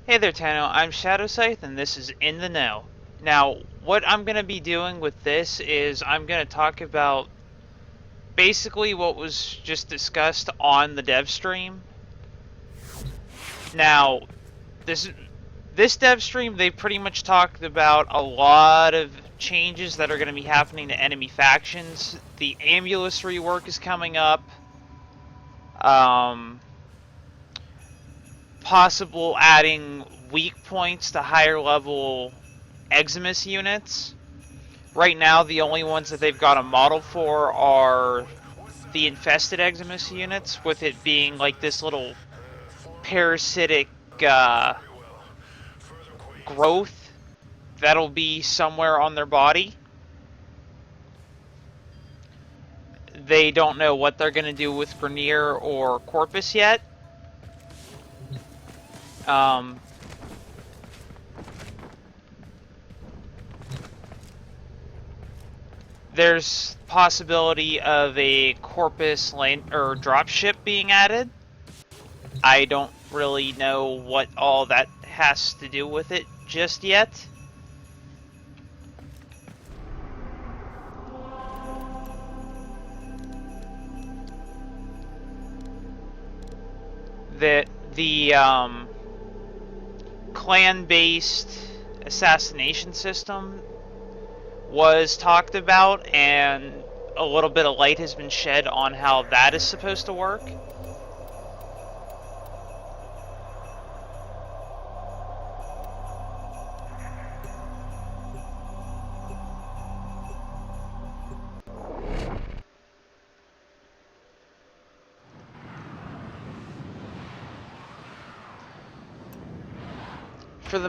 Hey there, Tano. I'm Shadow Scythe, and this is In the Know. Now, what I'm going to be doing with this is I'm going to talk about basically what was just discussed on the Devstream. Now, this Devstream, they pretty much talked about a lot of changes that are going to be happening to enemy factions. The Ambulance rework is coming up. Um, Possible adding weak points to higher level Eximus units. Right now, the only ones that they've got a model for are the infested Eximus units, with it being like this little parasitic growth that'll be somewhere on their body. They don't know what they're going to do with Grenier or Corpus yet. There's possibility of a Corpus land or dropship being added. I don't really know what all that has to do with it just yet. The Klan-based assassination system was talked about, and a little bit of light has been shed on how that is supposed to work. For the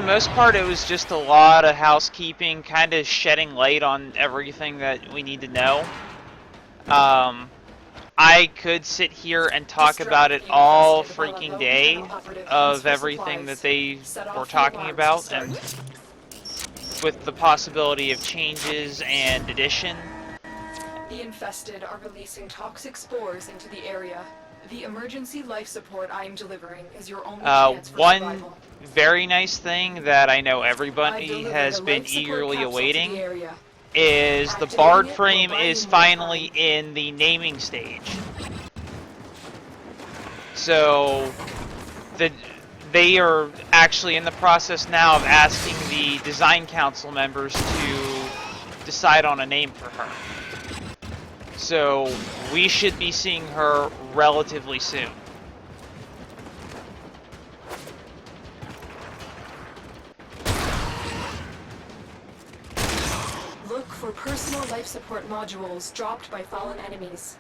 most part, it was just a lot of housekeeping, kind of shedding light on everything that we need to know. I could sit here and talk about it all freaking day of everything that they were talking about, and with the possibility of changes and addition. The infested are releasing toxic spores into the area. The emergency life support I am delivering is your only chance for survival. One very nice thing that I know everybody has been eagerly awaiting is the Warframe is finally in the naming stage. So they are actually in the process now of asking the design council members to decide on a name for her. So we should be seeing her relatively soon. Look for personal life support modules dropped by fallen enemies.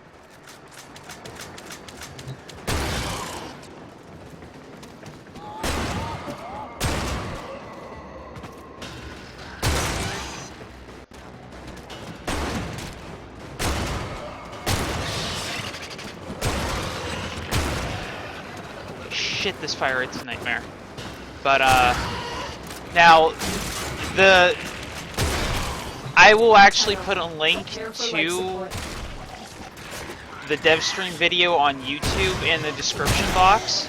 Shit, this fire rate's a nightmare. But now I will actually put a link to the Devstream video on YouTube in the description box,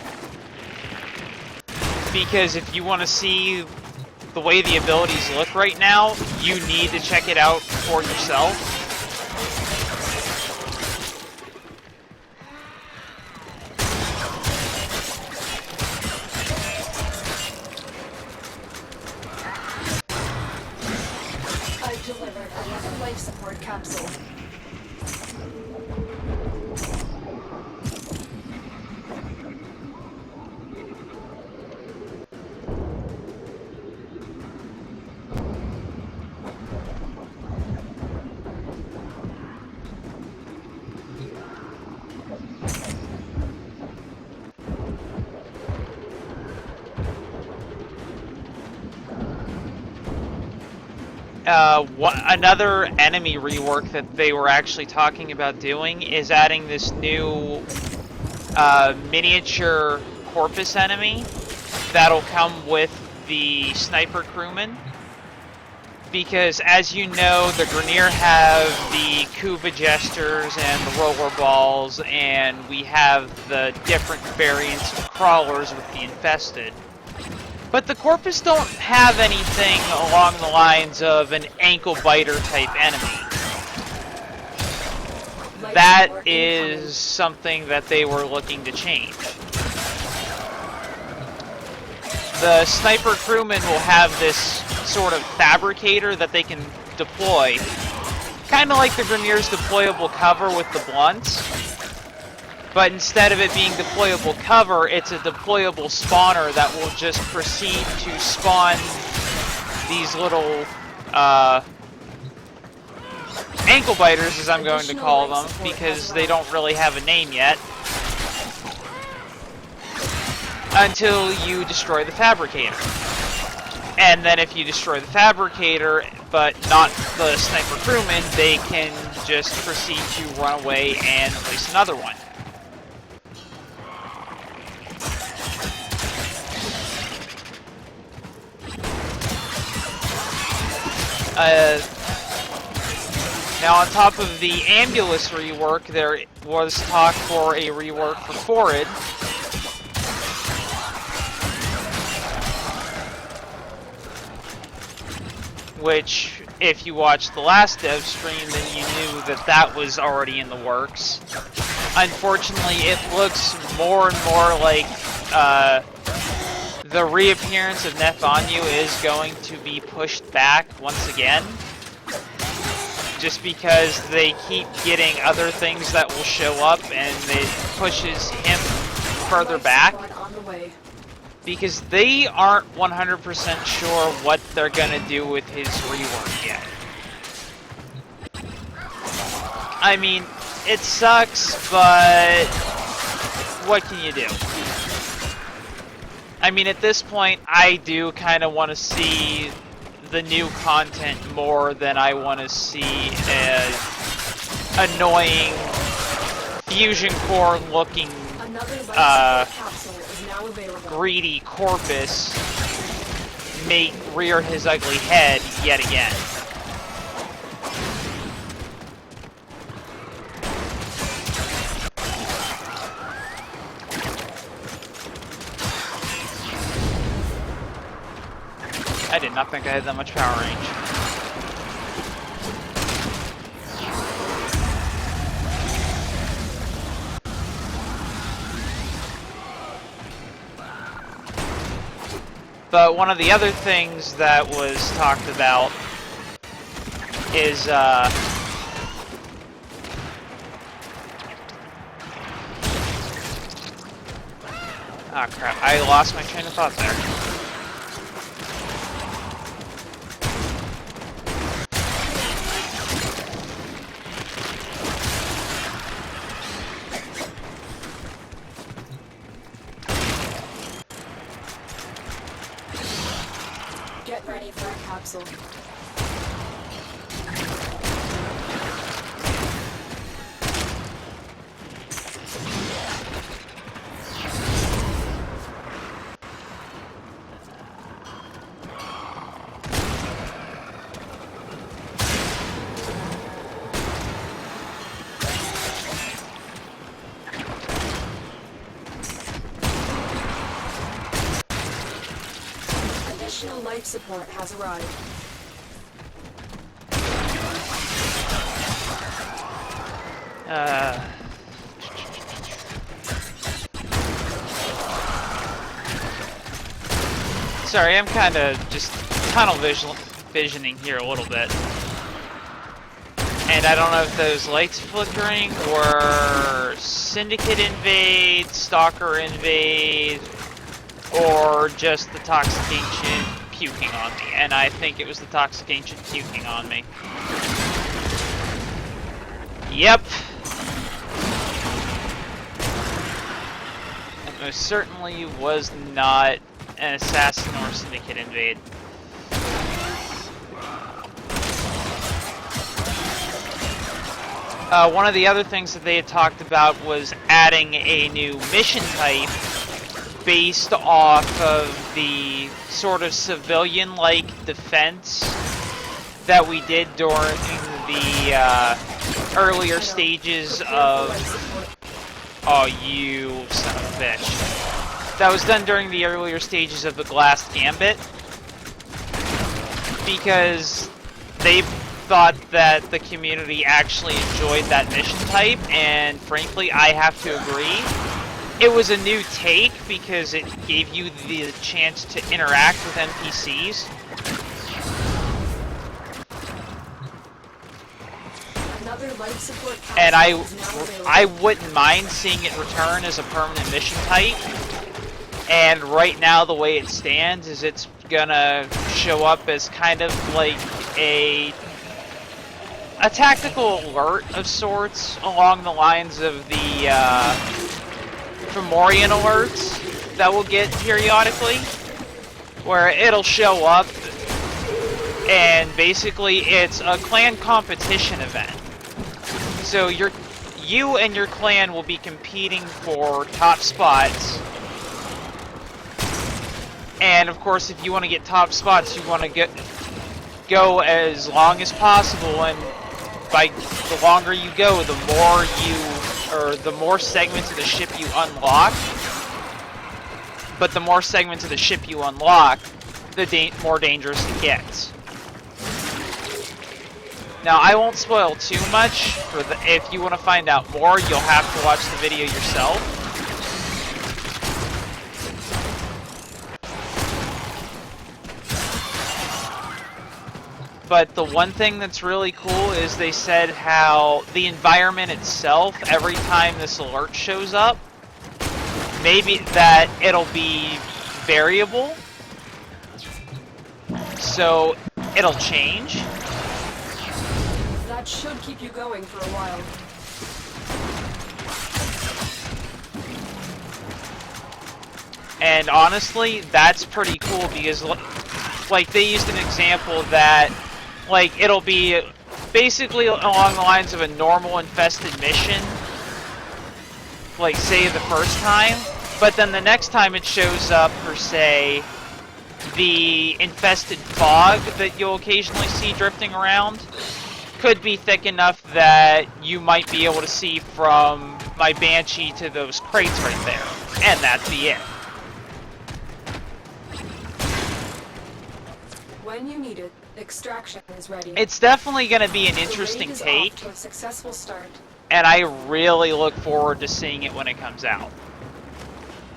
because if you want to see the way the abilities look right now, you need to check it out for yourself. Delivered another life support capsule. Another enemy rework that they were actually talking about doing is adding this new miniature Corpus enemy that'll come with the sniper crewman. Because, as you know, the Grineer have the Kuva Jesters and the Roller Balls, and we have the different variants of crawlers with the Infested. But the Corpus don't have anything along the lines of an ankle biter type enemy. That is something that they were looking to change. The sniper crewman will have this sort of fabricator that they can deploy. Kind of like the Grineer's deployable cover with the blunts. But instead of it being deployable cover, it's a deployable spawner that will just proceed to spawn these little ankle biters, as I'm going to call them, because they don't really have a name yet, until you destroy the fabricator. And then if you destroy the fabricator, but not the sniper crewman, they can just proceed to run away and place another one. Now, on top of the ambulance rework, there was talk for a rework for Forward. Which, if you watched the last Devstream, then you knew that that was already in the works. Unfortunately, it looks more and more like the reappearance of Nefanyu is going to be pushed back once again. Just because they keep getting other things that will show up and it pushes him further back. Because they aren't 100% sure what they're gonna do with his rework yet. I mean, it sucks, but what can you do? I mean, at this point, I do kind of want to see the new content more than I want to see an annoying fusion core looking greedy Corpus rear his ugly head yet again. I did not think I had that much power range. But one of the other things that was talked about is, ah, crap, I lost my train of thought there. Get ready for a capsule. Additional life support has arrived. Sorry, I'm kind of just tunnel visioning here a little bit. And I don't know if those lights flickering were Syndicate invade, Stalker invade, or just the Toxic Ancient puking on me. And I think it was the Toxic Ancient puking on me. Yep. It most certainly was not an Assassin or Syndicate invade. One of the other things that they had talked about was adding a new mission type based off of the sort of civilian-like defense that we did during the earlier stages of... Oh, you son of a bitch. That was done during the earlier stages of the Glass Gambit. Because they thought that the community actually enjoyed that mission type, and frankly, I have to agree. It was a new take because it gave you the chance to interact with NPCs. And I wouldn't mind seeing it return as a permanent mission type. And right now, the way it stands is it's gonna show up as kind of like a tactical alert of sorts, along the lines of the Fomorian alerts that we'll get periodically, where it'll show up, and basically it's a clan competition event. So you and your clan will be competing for top spots. And of course, if you want to get top spots, you want to go as long as possible. And by the longer you go, the more segments of the ship you unlock. But the more segments of the ship you unlock, the more dangerous it gets. Now, I won't spoil too much. If you want to find out more, you'll have to watch the video yourself. But the one thing that's really cool is they said how the environment itself, every time this alert shows up, maybe that it'll be variable. So it'll change. That should keep you going for a while. And honestly, that's pretty cool because, like, they used an example that, like, it'll be basically along the lines of a normal infested mission, like, say, the first time, but then the next time it shows up, per se, the infested fog that you'll occasionally see drifting around could be thick enough that you might be able to see from my Banshee to those crates right there. And that'd be it. When you need it, extraction is ready. It's definitely going to be an interesting take. To a successful start. And I really look forward to seeing it when it comes out.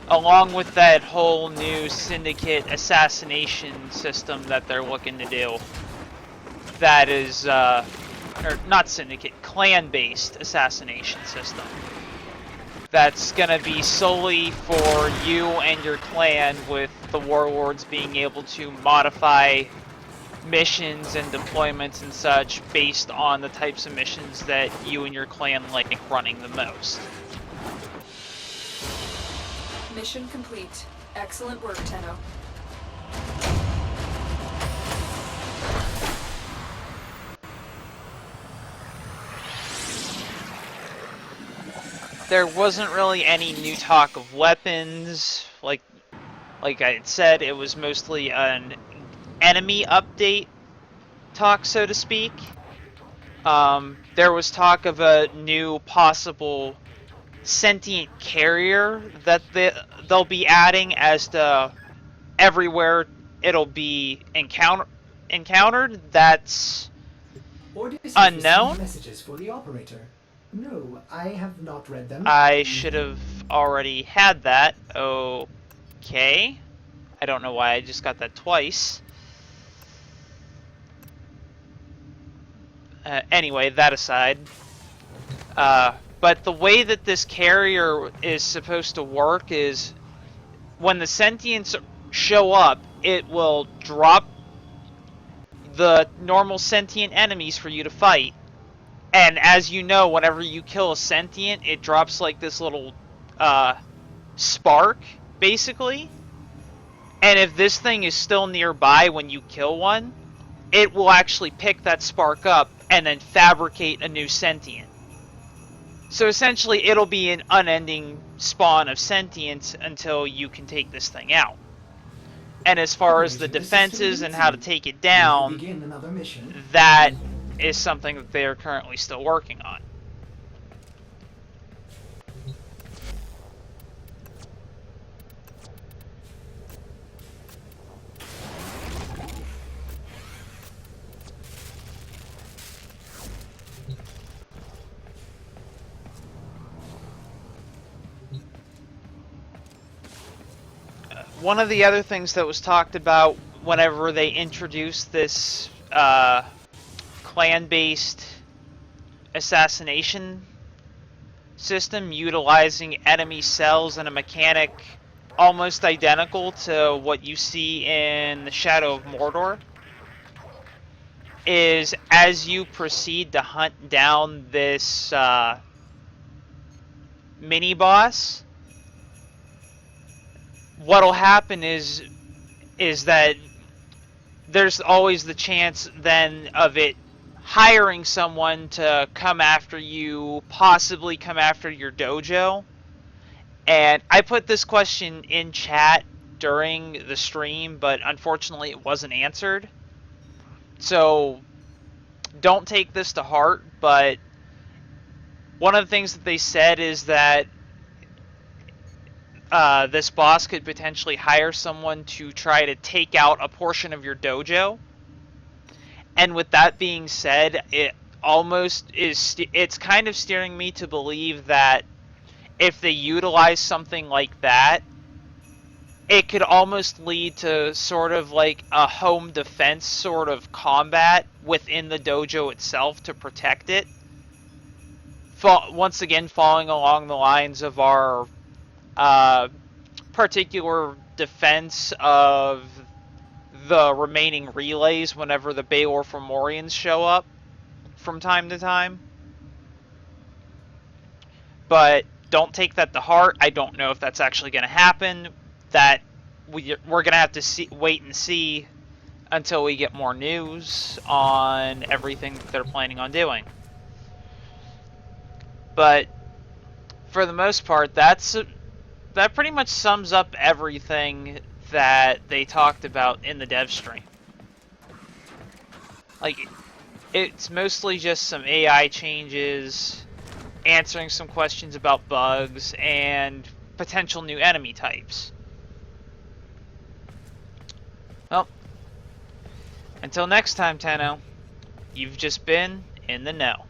Along with that whole new Syndicate assassination system that they're looking to do. That is, or not Syndicate, Klan-based assassination system. That's gonna be solely for you and your clan, with the warlords being able to modify missions and deployments and such based on the types of missions that you and your clan like running the most. Mission complete. Excellent work, Tenno. There wasn't really any new talk of weapons. Like I had said, it was mostly an enemy update talk, so to speak. There was talk of a new possible sentient carrier that they'll be adding as to everywhere it'll be encountered. That's unknown. Messages for the operator. No, I have not read them. I should have already had that. Okay. I don't know why I just got that twice. Anyway, that aside. But the way that this carrier is supposed to work is when the sentients show up, it will drop the normal sentient enemies for you to fight. And as you know, whenever you kill a sentient, it drops like this little spark, basically. And if this thing is still nearby when you kill one, it will actually pick that spark up and then fabricate a new sentient. So essentially, it'll be an unending spawn of sentients until you can take this thing out. And as far as the Operator, this is defenses and how to Stability. take it Will you down, begin another mission? that is something that they are currently still working on. One of the other things that was talked about whenever they introduced this clan-based assassination system utilizing enemy cells and a mechanic almost identical to what you see in the Shadow of Mordor is as you proceed to hunt down this mini-boss, what'll happen is that there's always the chance then of it hiring someone to come after you, possibly come after your dojo. And I put this question in chat during the stream, but unfortunately it wasn't answered. So don't take this to heart, but one of the things that they said is that this boss could potentially hire someone to try to take out a portion of your dojo. And with that being said, it almost is, it's kind of steering me to believe that if they utilize something like that, it could almost lead to sort of like a home defense sort of combat within the dojo itself to protect it. Once again, following along the lines of our particular defense of the remaining relays whenever the Baelor Fomorians show up from time to time. But don't take that to heart. I don't know if that's actually going to happen. That we're going to have to wait and see until we get more news on everything that they're planning on doing. But for the most part, that pretty much sums up everything that they talked about in the Devstream. Like, it's mostly just some AI changes, answering some questions about bugs, and potential new enemy types. Well, until next time, Tenno, you've just been in the know.